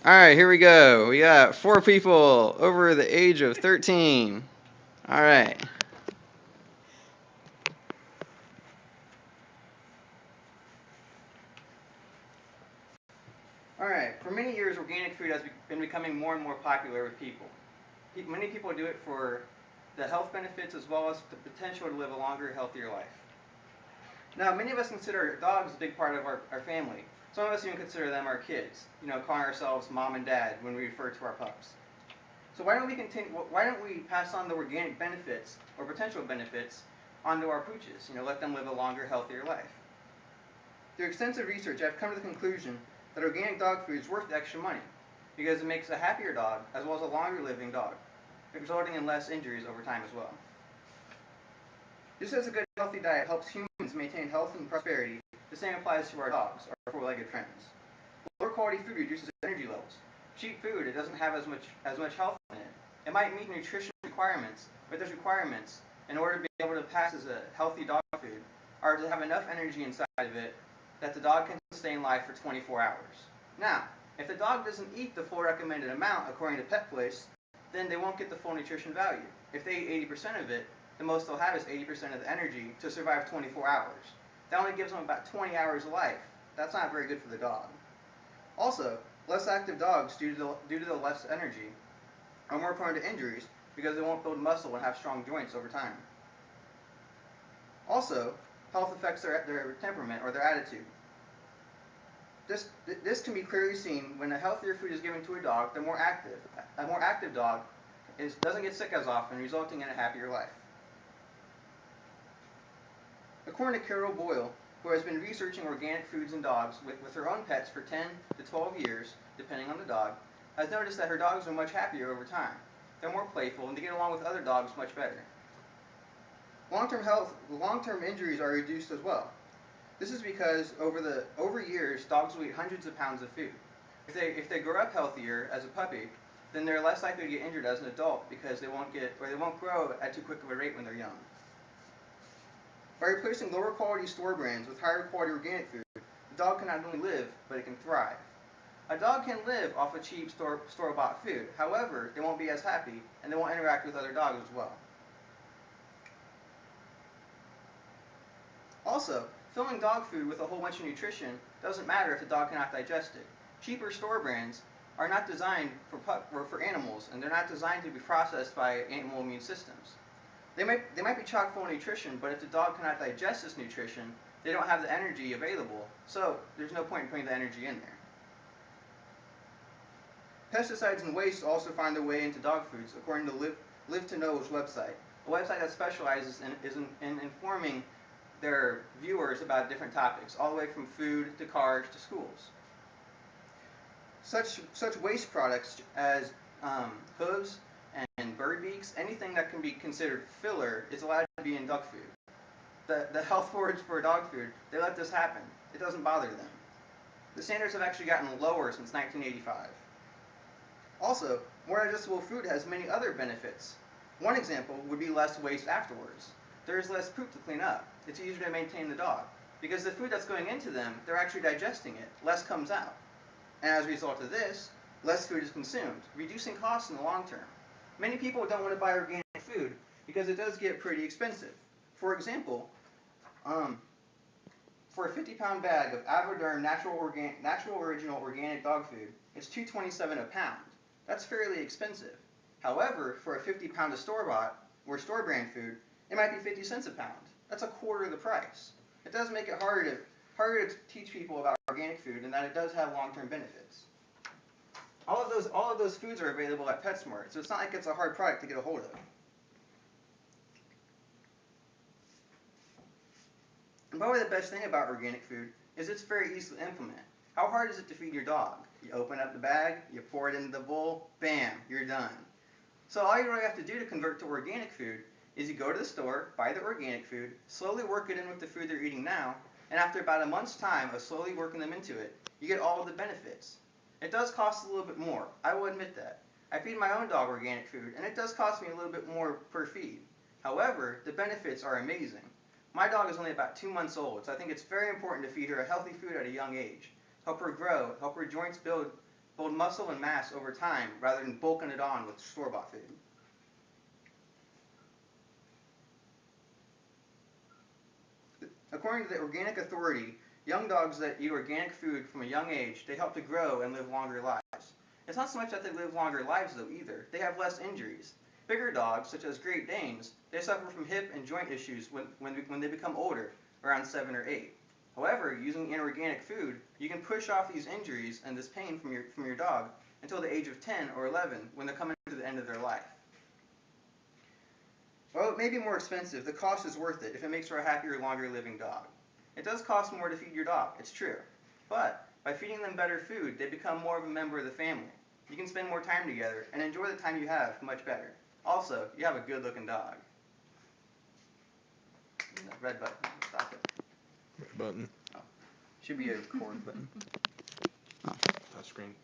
All right, here we go. We got 4 people over the age of 13. All right. All right. For many years, organic food has been becoming more and more popular with people. Many people do it for the health benefits as well as the potential to live a longer, healthier life. Now, many of us consider dogs a big part of our family. Some of us even consider them our kids, calling ourselves mom and dad when we refer to our pups. So why don't we continue? Why don't we pass on the organic benefits or potential benefits onto our pooches? Let them live a longer, healthier life. Through extensive research, I've come to the conclusion that organic dog food is worth the extra money because it makes a happier dog as well as a longer living dog, resulting in less injuries over time as well. Just as a good healthy diet helps humans maintain health and prosperity, the same applies to our dogs, our four-legged friends. Lower quality food reduces energy levels. Cheap food, it doesn't have as much health in it. It might meet nutrition requirements, but those requirements, in order to be able to pass as a healthy dog food, are to have enough energy inside of it that the dog can stay in life for 24 hours. Now, if the dog doesn't eat the full recommended amount according to Pet Place, then they won't get the full nutrition value. If they eat 80% of it, the most they'll have is 80% of the energy to survive 24 hours. That only gives them about 20 hours of life. That's not very good for the dog. Also, less active dogs, due to the less energy, are more prone to injuries because they won't build muscle and have strong joints over time. Also, health affects their temperament or their attitude. This can be clearly seen when a healthier food is given to a dog, they're more active. A more active dog doesn't get sick as often, resulting in a happier life. According to Carol Boyle, who has been researching organic foods in dogs with her own pets for 10 to 12 years, depending on the dog, has noticed that her dogs are much happier over time. They're more playful and they get along with other dogs much better. Long-term injuries are reduced as well. This is because over years, dogs will eat hundreds of pounds of food. If they grow up healthier as a puppy, then they're less likely to get injured as an adult because they won't grow at too quick of a rate when they're young. By replacing lower quality store brands with higher quality organic food, the dog can not only live, but it can thrive. A dog can live off of cheap store-bought food. However, they won't be as happy and they won't interact with other dogs as well. Also, filling dog food with a whole bunch of nutrition doesn't matter if the dog cannot digest it. Cheaper store brands are not designed for animals, and they're not designed to be processed by animal immune systems. They might be chock full of nutrition, but if the dog cannot digest this nutrition, they don't have the energy available, so there's no point in putting the energy in there. Pesticides and waste also find their way into dog foods, according to Live to Know's website, a website that specializes in informing their viewers about different topics, all the way from food to cars to schools. Such waste products as hooves and bird beaks, anything that can be considered filler, is allowed to be in dog food. The health boards for dog food, they let this happen. It doesn't bother them. The standards have actually gotten lower since 1985. Also, more digestible food has many other benefits. One example would be less waste afterwards. There is less poop to clean up. It's easier to maintain the dog. Because the food that's going into them, they're actually digesting it. Less comes out. And as a result of this, less food is consumed, reducing costs in the long term. Many people don't want to buy organic food because it does get pretty expensive. For example, um, for a 50-pound bag of Avoderm natural original organic dog food, it's $2.27 a pound. That's fairly expensive. However, for a 50-pound of store-bought or store-brand food, it might be 50 cents a pound. That's a quarter of the price. It does make it harder to teach people about organic food and that it does have long-term benefits. All of those foods are available at PetSmart, so it's not like it's a hard product to get a hold of. And probably the best thing about organic food is it's very easy to implement. How hard is it to feed your dog? You open up the bag, you pour it into the bowl, bam, you're done. So all you really have to do to convert to organic food is you go to the store, buy the organic food, slowly work it in with the food they're eating now, and after about a month's time of slowly working them into it, you get all of the benefits. It does cost a little bit more, I will admit that. I feed my own dog organic food, and it does cost me a little bit more per feed. However, the benefits are amazing. My dog is only about 2 months old, so I think it's very important to feed her a healthy food at a young age. Help her grow, help her joints build build muscle and mass over time rather than bulking it on with store-bought food. According to the Organic Authority, young dogs that eat organic food from a young age, they help to grow and live longer lives. It's not so much that they live longer lives though either, they have less injuries. Bigger dogs, such as Great Danes, they suffer from hip and joint issues when they become older, around 7 or 8. However, using inorganic food, you can push off these injuries and this pain from your dog until the age of 10 or 11 when they're coming to the end of their life. While it may be more expensive, the cost is worth it if it makes for a happier, longer living dog. It does cost more to feed your dog, it's true. But by feeding them better food, they become more of a member of the family. You can spend more time together and enjoy the time you have much better. Also, you have a good looking dog. Red button. Stop it. Red button. Oh. Should be a record button. Touch screen.